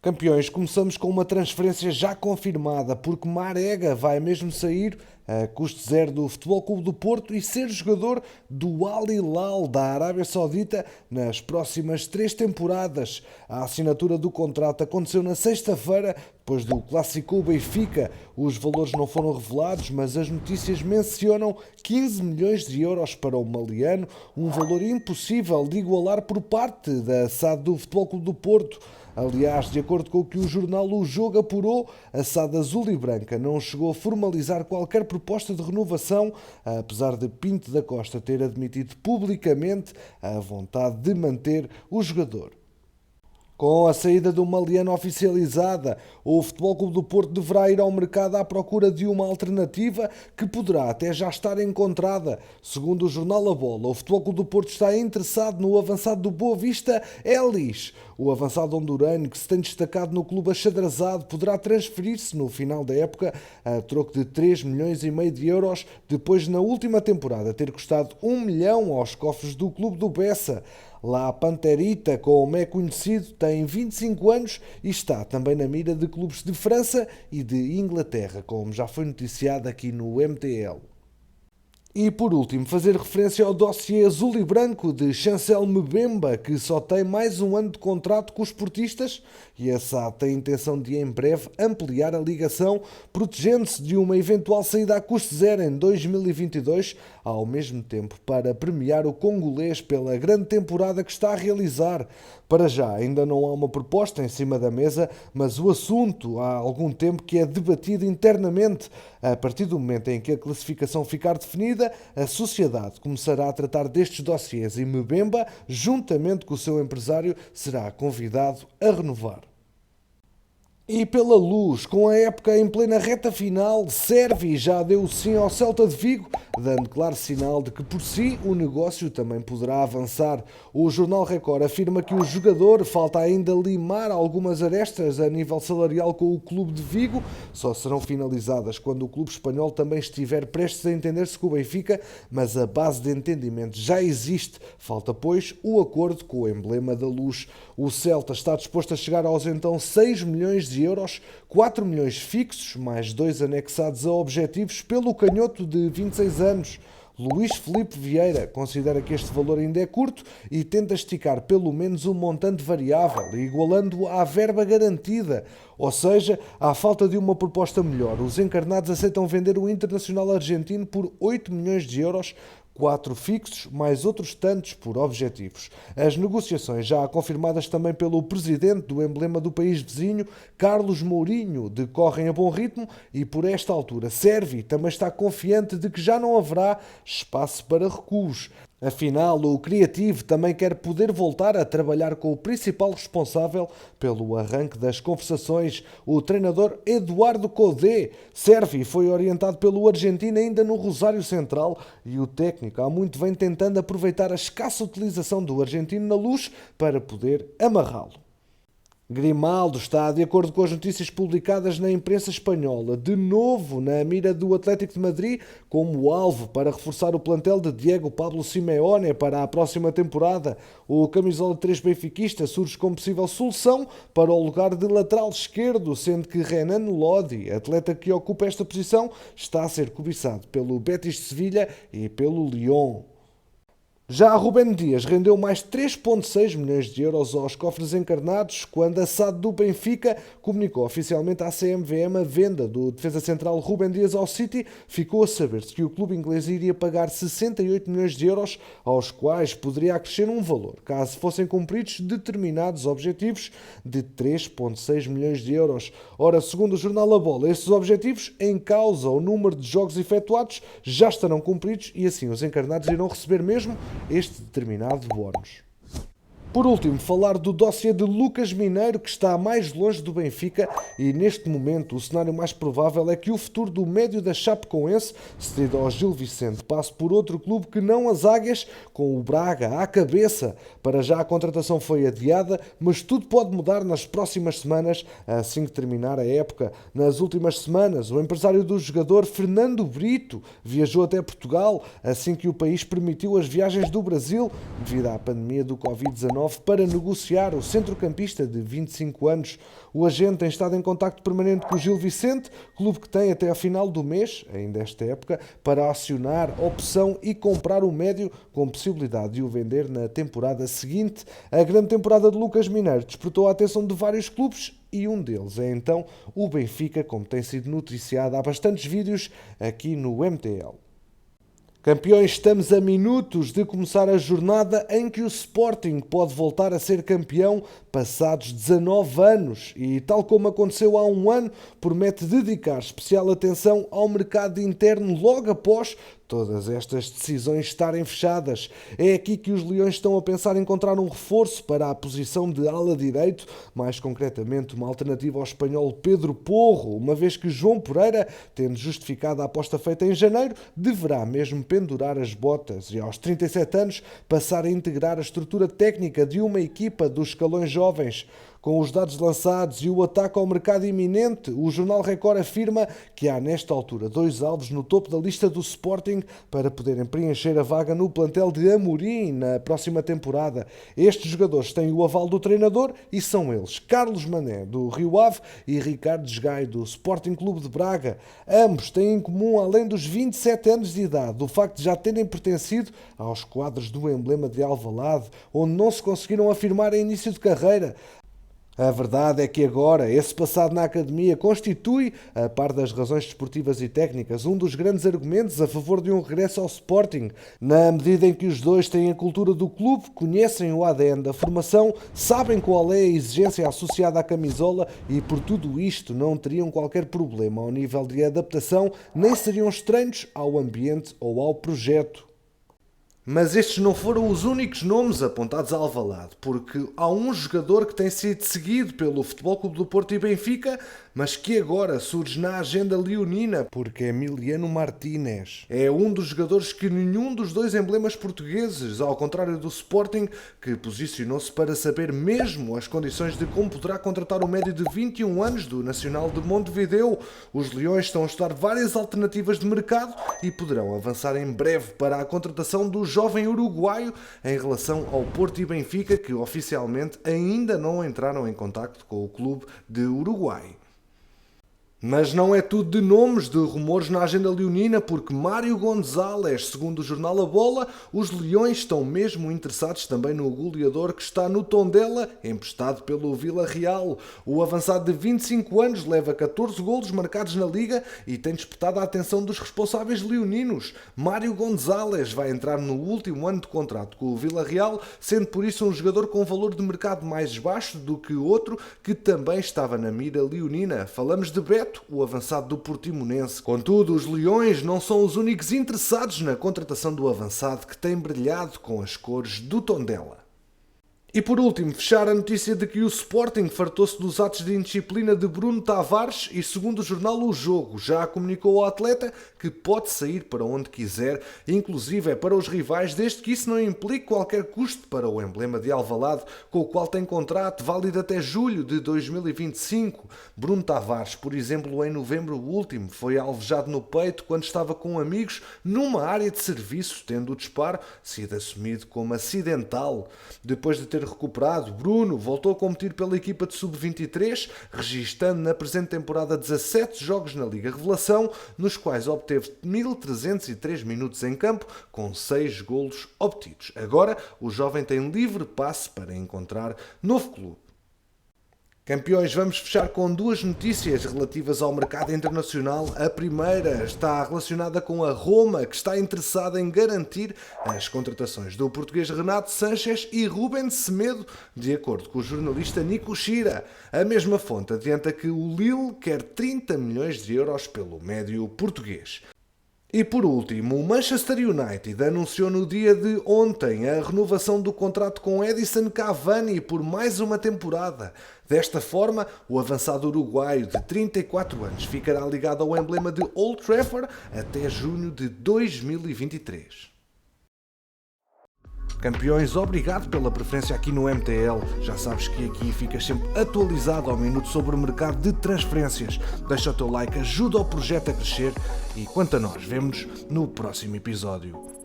Campeões, começamos com uma transferência já confirmada, porque Marega vai mesmo sair a custo zero do Futebol Clube do Porto e ser jogador do Al Hilal da Arábia Saudita nas próximas 3 temporadas. A assinatura do contrato aconteceu na sexta-feira, depois do Clássico Benfica. Os valores não foram revelados, mas as notícias mencionam 15 milhões de euros para o maliano, um valor impossível de igualar por parte da SAD do Futebol Clube do Porto. Aliás, de acordo com o que o jornal O Jogo apurou, a SAD azul e branca não chegou a formalizar qualquer proposta de renovação, apesar de Pinto da Costa ter admitido publicamente a vontade de manter o jogador. Com a saída do maliano oficializada, o Futebol Clube do Porto deverá ir ao mercado à procura de uma alternativa que poderá até já estar encontrada. Segundo o jornal A Bola, o Futebol Clube do Porto está interessado no avançado do Boa Vista, Elis. O avançado hondurano, que se tem destacado no clube achadrazado, poderá transferir-se no final da época a troco de 3 milhões e meio de euros, depois na última temporada ter custado 1 milhão aos cofres do clube do Bessa. La Panterita, como é conhecido, tem 25 anos e está também na mira de clubes de França e de Inglaterra, como já foi noticiado aqui no MTL. E por último, fazer referência ao dossiê azul e branco de Chancel Mbemba, que só tem mais um ano de contrato com os portistas, e a SAD tem a intenção de em breve ampliar a ligação, protegendo-se de uma eventual saída a custo zero em 2022, ao mesmo tempo para premiar o congolês pela grande temporada que está a realizar. Para já, ainda não há uma proposta em cima da mesa, mas o assunto há algum tempo que é debatido internamente. A partir do momento em que a classificação ficar definida, a sociedade começará a tratar destes dossiês e Mbemba, juntamente com o seu empresário, será convidado a renovar. E pela Luz, com a época em plena reta final, Servi já deu o sim ao Celta de Vigo, dando claro sinal de que por si o negócio também poderá avançar. O jornal Record afirma que o jogador falta ainda limar algumas arestas a nível salarial com o clube de Vigo, só serão finalizadas quando o clube espanhol também estiver prestes a entender-se com o Benfica, mas a base de entendimento já existe. Falta, pois, o acordo com o emblema da Luz. O Celta está disposto a chegar aos então 6 milhões de euros, 4 milhões fixos, mais 2 anexados a objetivos pelo canhoto de 26 anos. Luís Filipe Vieira considera que este valor ainda é curto e tenta esticar pelo menos um montante variável, igualando-o à verba garantida. Ou seja, à falta de uma proposta melhor, os encarnados aceitam vender o internacional argentino por 8 milhões de euros, 4 fixos, mais outros tantos por objetivos. As negociações já confirmadas também pelo presidente do emblema do país vizinho, Carlos Mourinho, decorrem a bom ritmo e por esta altura Servi também está confiante de que já não haverá espaço para recuos. Afinal, o criativo também quer poder voltar a trabalhar com o principal responsável pelo arranque das conversações, o treinador Eduardo Codé. Servi foi orientado pelo argentino ainda no Rosário Central e o técnico há muito vem tentando aproveitar a escassa utilização do argentino na Luz para poder amarrá-lo. Grimaldo está, de acordo com as notícias publicadas na imprensa espanhola, de novo na mira do Atlético de Madrid como alvo para reforçar o plantel de Diego Pablo Simeone para a próxima temporada. O camisola 3 benfiquista surge como possível solução para o lugar de lateral esquerdo, sendo que Renan Lodi, atleta que ocupa esta posição, está a ser cobiçado pelo Betis de Sevilha e pelo Lyon. Já Rubén Dias rendeu mais 3,6 milhões de euros aos cofres encarnados quando a SAD do Benfica comunicou oficialmente à CMVM a venda do defesa central Rubén Dias ao City. Ficou a saber-se que o clube inglês iria pagar 68 milhões de euros, aos quais poderia acrescer um valor, caso fossem cumpridos determinados objetivos de 3,6 milhões de euros. Ora, segundo o jornal A Bola, estes objetivos, em causa o número de jogos efetuados, já estarão cumpridos e assim os encarnados irão receber mesmo este determinado bónus. Por último, falar do dossiê de Lucas Mineiro, que está mais longe do Benfica e, neste momento, o cenário mais provável é que o futuro do médio da Chapecoense, cedido ao Gil Vicente, passe por outro clube que não as Águias, com o Braga à cabeça. Para já a contratação foi adiada, mas tudo pode mudar nas próximas semanas, assim que terminar a época. Nas últimas semanas, o empresário do jogador, Fernando Brito, viajou até Portugal, assim que o país permitiu as viagens do Brasil, devido à pandemia do Covid-19. 2019 para negociar o centrocampista de 25 anos. O agente tem estado em contacto permanente com o Gil Vicente, clube que tem até a final do mês, ainda esta época, para acionar opção e comprar o médio, com possibilidade de o vender na temporada seguinte. A grande temporada de Lucas Mineiro despertou a atenção de vários clubes e um deles é então o Benfica, como tem sido noticiado há bastantes vídeos aqui no MTL. Campeões, estamos a minutos de começar a jornada em que o Sporting pode voltar a ser campeão passados 19 anos e, tal como aconteceu há um ano, promete dedicar especial atenção ao mercado interno logo após todas estas decisões estarem fechadas. É aqui que os Leões estão a pensar em encontrar um reforço para a posição de ala direito, mais concretamente uma alternativa ao espanhol Pedro Porro, uma vez que João Pereira, tendo justificado a aposta feita em janeiro, deverá mesmo pendurar as botas e aos 37 anos passar a integrar a estrutura técnica de uma equipa dos escalões jovens. Com os dados lançados e o ataque ao mercado iminente, o Jornal Record afirma que há nesta altura 2 alvos no topo da lista do Sporting para poderem preencher a vaga no plantel de Amorim na próxima temporada. Estes jogadores têm o aval do treinador e são eles Carlos Mané, do Rio Ave, e Ricardo Esgaio, do Sporting Clube de Braga. Ambos têm em comum, além dos 27 anos de idade, o facto de já terem pertencido aos quadros do emblema de Alvalade, onde não se conseguiram afirmar em início de carreira. A verdade é que agora esse passado na academia constitui, a par das razões desportivas e técnicas, um dos grandes argumentos a favor de um regresso ao Sporting, na medida em que os dois têm a cultura do clube, conhecem o ADN da formação, sabem qual é a exigência associada à camisola e por tudo isto não teriam qualquer problema ao nível de adaptação, nem seriam estranhos ao ambiente ou ao projeto. Mas estes não foram os únicos nomes apontados a Alvalade, porque há um jogador que tem sido seguido pelo Futebol Clube do Porto e Benfica, mas que agora surge na agenda leonina, porque é Emiliano Martínez. É um dos jogadores que nenhum dos dois emblemas portugueses, ao contrário do Sporting, que posicionou-se para saber mesmo as condições de como poderá contratar o médio de 21 anos do Nacional de Montevideo. Os Leões estão a estudar várias alternativas de mercado e poderão avançar em breve para a contratação do jovem uruguaio em relação ao Porto e Benfica, que oficialmente ainda não entraram em contacto com o clube de Uruguai. Mas não é tudo de nomes, de rumores na agenda leonina, porque Mário Gonzalez, segundo o jornal A Bola, os Leões estão mesmo interessados também no goleador que está no Tondela, emprestado pelo Vila Real. O avançado de 25 anos leva 14 golos marcados na Liga e tem despertado a atenção dos responsáveis leoninos. Mário Gonzalez vai entrar no último ano de contrato com o Vila Real, sendo por isso um jogador com valor de mercado mais baixo do que o outro que também estava na mira leonina. Falamos de Beto, o avançado do Portimonense. Contudo, os Leões não são os únicos interessados na contratação do avançado, que tem brilhado com as cores do Tondela. E por último, fechar a notícia de que o Sporting fartou-se dos atos de indisciplina de Bruno Tavares e, segundo o jornal O Jogo, já comunicou ao atleta que pode sair para onde quiser, inclusive para os rivais, desde que isso não implique qualquer custo para o emblema de Alvalade, com o qual tem contrato válido até julho de 2025. Bruno Tavares, por exemplo, em novembro último, foi alvejado no peito quando estava com amigos numa área de serviço, tendo o disparo sido assumido como acidental. Depois de ter recuperado, Bruno voltou a competir pela equipa de sub-23, registando na presente temporada 17 jogos na Liga Revelação, nos quais obteve 1.303 minutos em campo, com 6 golos obtidos. Agora, o jovem tem livre passe para encontrar novo clube. Campeões, vamos fechar com 2 notícias relativas ao mercado internacional. A primeira está relacionada com a Roma, que está interessada em garantir as contratações do português Renato Sanches e Ruben Semedo, de acordo com o jornalista Nico Schira. A mesma fonte adianta que o Lille quer 30 milhões de euros pelo médio português. E por último, o Manchester United anunciou no dia de ontem a renovação do contrato com Edinson Cavani por mais uma temporada. Desta forma, o avançado uruguaio de 34 anos ficará ligado ao emblema de Old Trafford até junho de 2023. Campeões, obrigado pela preferência aqui no MTL. Já sabes que aqui ficas sempre atualizado ao minuto sobre o mercado de transferências. Deixa o teu like, ajuda o projeto a crescer e quanto a nós, vemo-nos no próximo episódio.